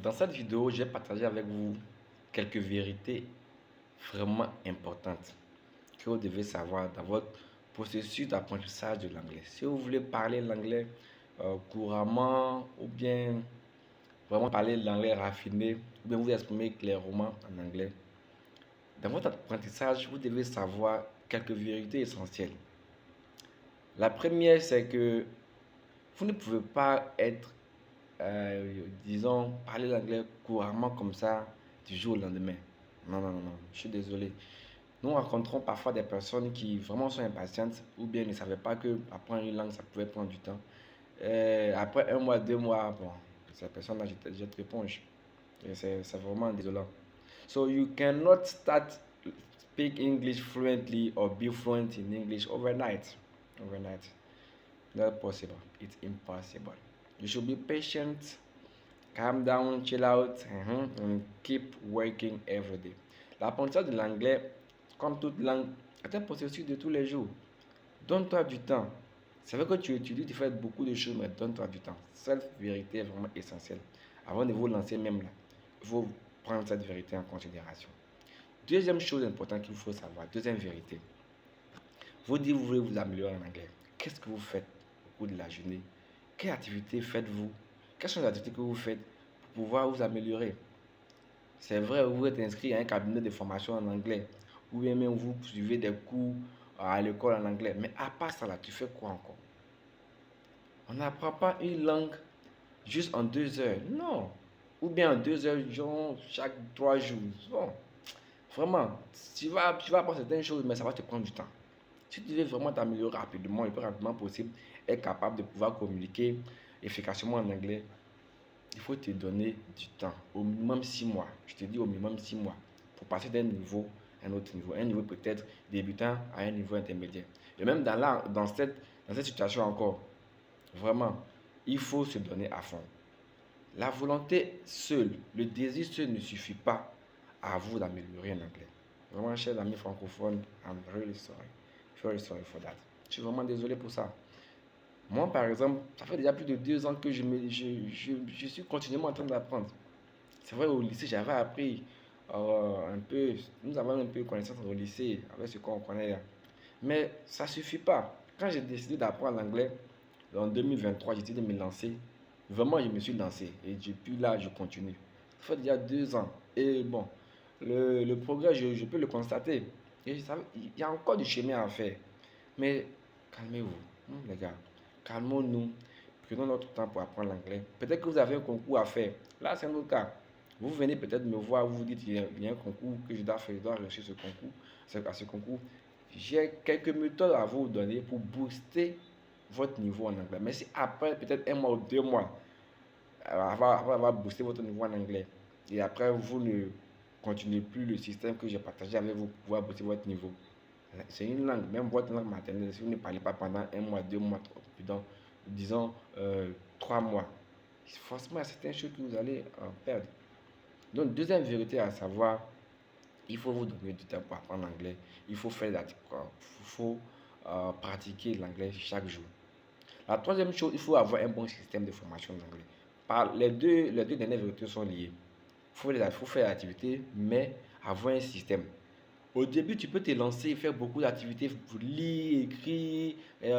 Dans cette vidéo, j'ai partagé avec vous quelques vérités vraiment importantes que vous devez savoir dans votre processus d'apprentissage de l'anglais. Si vous voulez parler l'anglais couramment ou bien vraiment parler l'anglais raffiné ou bien vous exprimer clairement en anglais, dans votre apprentissage, vous devez savoir quelques vérités essentielles. La première, c'est que vous ne pouvez pas être disons, parler l'anglais couramment comme ça du jour au lendemain. Non, non, non, non, je suis désolé. Nous rencontrons parfois des personnes qui vraiment sont impatientes ou bien ne savaient pas que apprendre une langue, ça pouvait prendre du temps. Après un mois, 2 mois, bon, ces personnes-là jettent l'éponge. Et c'est vraiment désolant. So you cannot start speak English fluently or be fluent in English overnight. Overnight. Not possible. It's impossible. You should be patient. Calm down, chill out, and keep working every day. L'apprentissage de l'anglais, comme toute langue, est un processus de tous les jours. Donne-toi du temps. C'est vrai que tu étudies, tu fais beaucoup de choses, mais donne-toi du temps. Cette vérité est vraiment essentielle. Avant de vous lancer même là, il faut prendre cette vérité en considération. Deuxième chose importante qu'il faut savoir, deuxième vérité. Vous dites que vous voulez vous améliorer en anglais. Qu'est-ce que vous faites au cours de la journée? Quelle activité faites-vous? Quelles sont les activités que vous faites pour pouvoir vous améliorer? C'est vrai, vous êtes inscrit à un cabinet de formation en anglais, ou bien même vous suivez des cours à l'école en anglais. Mais à part ça, là, tu fais quoi encore? On n'apprend pas une langue juste en 2 heures. Non. Ou bien en 2 heures, genre, chaque 3 jours. Bon. Vraiment, tu vas apprendre certaines choses, mais ça va te prendre du temps. Si tu veux vraiment t'améliorer rapidement, le plus rapidement possible, être capable de pouvoir communiquer efficacement en anglais, il faut te donner du temps, au minimum 6 mois. Je te dis au minimum 6 mois pour passer d'un niveau à un autre niveau. Un niveau peut-être débutant à un niveau intermédiaire. Et même dans cette situation encore, vraiment, il faut se donner à fond. La volonté seule, le désir seul ne suffit pas à vous d'améliorer en anglais. Vraiment, chers amis francophones, I'm really sorry. Very sorry for that. Je suis vraiment désolé pour ça. Moi, par exemple, ça fait déjà plus de 2 ans que je suis continuellement en train d'apprendre. C'est vrai, au lycée, j'avais appris un peu, nous avons un peu connaissance au lycée avec ce qu'on connaît là. Mais ça ne suffit pas. Quand j'ai décidé d'apprendre l'anglais, en 2023, j'ai décidé de me lancer. Vraiment, je me suis lancé. Et depuis là, je continue. Ça fait déjà 2 ans. Et bon, le progrès, je peux le constater. Et il y a encore du chemin à faire. Mais calmez-vous, les gars. Calmons-nous. Prenons notre temps pour apprendre l'anglais. Peut-être que vous avez un concours à faire. Là, c'est un autre cas. Vous venez peut-être me voir, vous vous dites il y a un concours que je dois faire, je dois réussir ce concours. À ce concours, j'ai quelques méthodes à vous donner pour booster votre niveau en anglais. Mais si après peut-être un mois ou 2 mois, avoir boosté votre niveau en anglais, et après vous ne continuez plus le système que j'ai partagé avec vous pour pouvoir booster votre niveau, c'est une langue, même votre langue maternelle, si vous ne parlez pas pendant un mois, 2 mois, disons 3 mois, forcément, il y a certaines choses que vous allez perdre. Donc, deuxième vérité à savoir, il faut vous donner du temps pour apprendre l'anglais. Il faut pratiquer l'anglais chaque jour. La troisième chose, il faut avoir un bon système de formation d'anglais. Les deux dernières vérités sont liées. Il faut faire l'activité, mais avoir un système. Au début, tu peux te lancer et faire beaucoup d'activités, lire, écrire,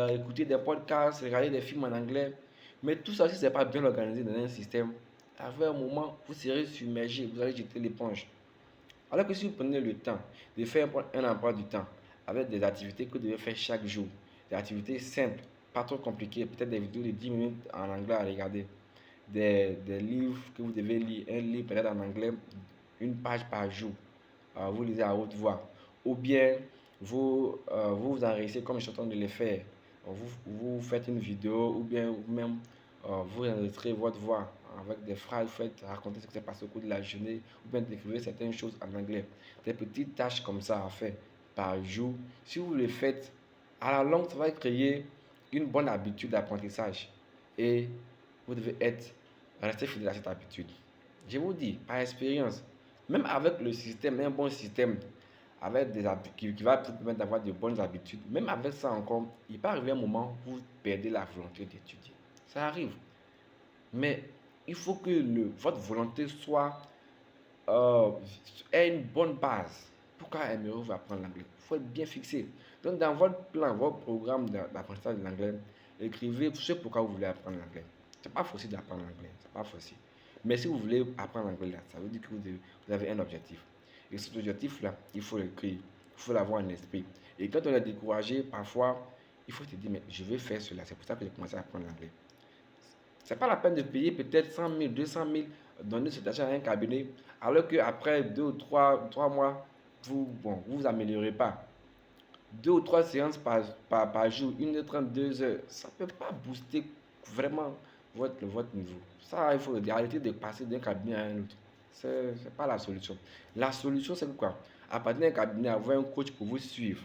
écouter des podcasts, regarder des films en anglais. Mais tout ça, si ce n'est pas bien organisé dans un système, à un moment, vous serez submergé, vous allez jeter l'éponge. Alors que si vous prenez le temps de faire un emploi du temps avec des activités que vous devez faire chaque jour, des activités simples, pas trop compliquées, peut-être des vidéos de 10 minutes en anglais à regarder, des livres que vous devez lire, un livre peut-être en anglais, une page par jour, vous lisez à haute voix, ou bien vous enregistrez comme je suis en train de le faire, vous faites une vidéo, ou bien même vous enregistrez votre voix avec des phrases, vous faites raconter ce qui s'est passé au cours de la journée, ou bien décrivez certaines choses en anglais. Des petites tâches comme ça à faire par jour. Si vous le faites, à la longue, ça va créer une bonne habitude d'apprentissage. Et vous devez rester fidèle à cette habitude. Je vous dis, par expérience, même avec le système, un bon système, avec qui va vous permettre d'avoir de bonnes habitudes, même avec ça encore, il peut arriver un moment où vous perdez la volonté d'étudier. Ça arrive. Mais il faut que votre volonté ait une bonne base. Pourquoi aimeriez-vous apprendre l'anglais? Il faut être bien fixé. Donc, dans votre plan, votre programme d'apprentissage de l'anglais, écrivez ce pourquoi vous voulez apprendre l'anglais. Ce n'est pas facile d'apprendre l'anglais, c'est pas facile. Mais si vous voulez apprendre l'anglais, là, ça veut dire que vous avez un objectif. Et cet objectif-là, il faut l'écrire, il faut l'avoir en esprit. Et quand on est découragé, parfois, il faut se dire, mais je vais faire cela. C'est pour ça que j'ai commencé à apprendre l'anglais. Ce n'est pas la peine de payer peut-être 100 000, 200 000, donner cet argent à un cabinet, alors qu'après 2 ou 3 mois, vous améliorez pas. 2 ou 3 séances par jour, 1h30, 2 heures, ça ne peut pas booster vraiment votre niveau. Ça, il faut arrêter de passer d'un cabinet à un autre. Ce n'est pas la solution. La solution, c'est quoi? À partir d'un cabinet, avoir un coach pour vous suivre.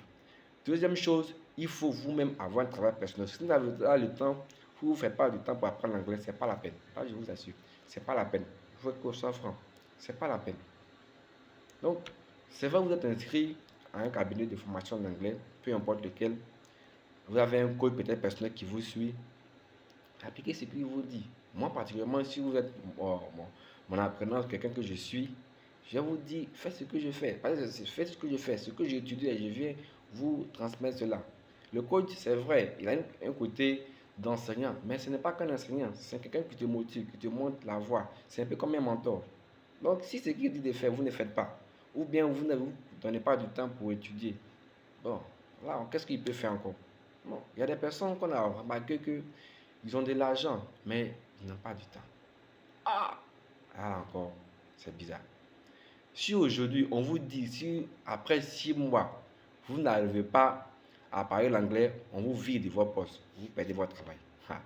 Deuxième chose, il faut vous-même avoir un travail personnel. Si vous n'avez pas le temps, vous ne faites pas du temps pour apprendre l'anglais, ce n'est pas la peine. Là, je vous assure, ce n'est pas la peine. Il faut être conscient franc. Ce n'est pas la peine. Donc, c'est vrai, vous êtes inscrit à un cabinet de formation d'anglais, peu importe lequel. Vous avez un coach peut-être personnel qui vous suit. Appliquez ce qu'il vous dit. Moi, particulièrement, si vous êtes mon apprenant, quelqu'un que je suis, je vous dis, faites ce que je fais. Faites ce que je fais, ce que j'ai étudié, et je viens vous transmettre cela. Le coach, c'est vrai, il a un côté d'enseignant, mais ce n'est pas qu'un enseignant, c'est quelqu'un qui te motive, qui te montre la voie. C'est un peu comme un mentor. Donc, si ce qu'il dit de faire, vous ne faites pas, ou bien vous ne vous donnez pas du temps pour étudier, bon, là, qu'est-ce qu'il peut faire encore? Bon, il y a des personnes qu'on a remarqué qu'ils ont de l'argent, mais ils n'ont pas du temps. Ah, ah encore, c'est bizarre. Si aujourd'hui, on vous dit, si après 6 mois, vous n'arrivez pas à parler l'anglais, on vous vire de votre poste, vous perdez votre travail. Ah,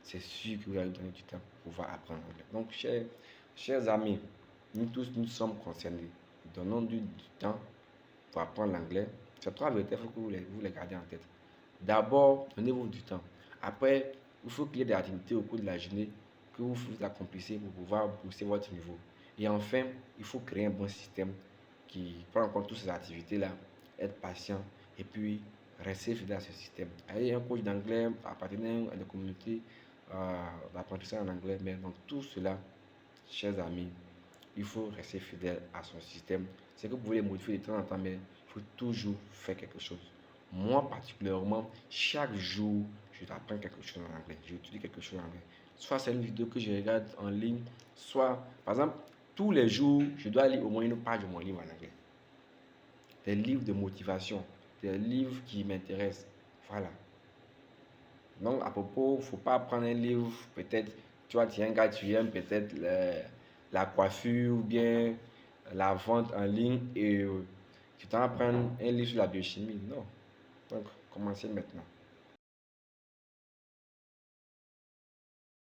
c'est sûr que vous allez donner du temps pour pouvoir apprendre l'anglais. Donc, chers amis, nous tous, nous sommes concernés. Donnons du temps pour apprendre l'anglais. Ces 3 vérités, il faut que vous les gardez en tête. D'abord, donnez-vous du temps. Après, il faut qu'il y ait des activités au cours de la journée que vous accomplissez pour pouvoir booster votre niveau. Et enfin, il faut créer un bon système qui prend en compte toutes ces activités-là, être patient et puis rester fidèle à ce système. Ayez un coach d'anglais, appartenir à des communautés d'apprentissage en anglais, mais dans tout cela, chers amis, il faut rester fidèle à son système. C'est que vous pouvez le modifier de temps en temps, mais il faut toujours faire quelque chose. Moi, particulièrement, chaque jour, je dois apprendre quelque chose en anglais. J'étudie quelque chose en anglais. Soit c'est une vidéo que je regarde en ligne, soit, par exemple, tous les jours, je dois lire au moins une page de mon livre en anglais. Des livres de motivation, des livres qui m'intéressent. Voilà. Donc, à propos, il ne faut pas prendre un livre, peut-être, tu vois, tu es un gars, tu aimes peut-être la coiffure ou bien la vente en ligne et tu t'en prends un livre sur la biochimie. Non. Donc, commencez maintenant.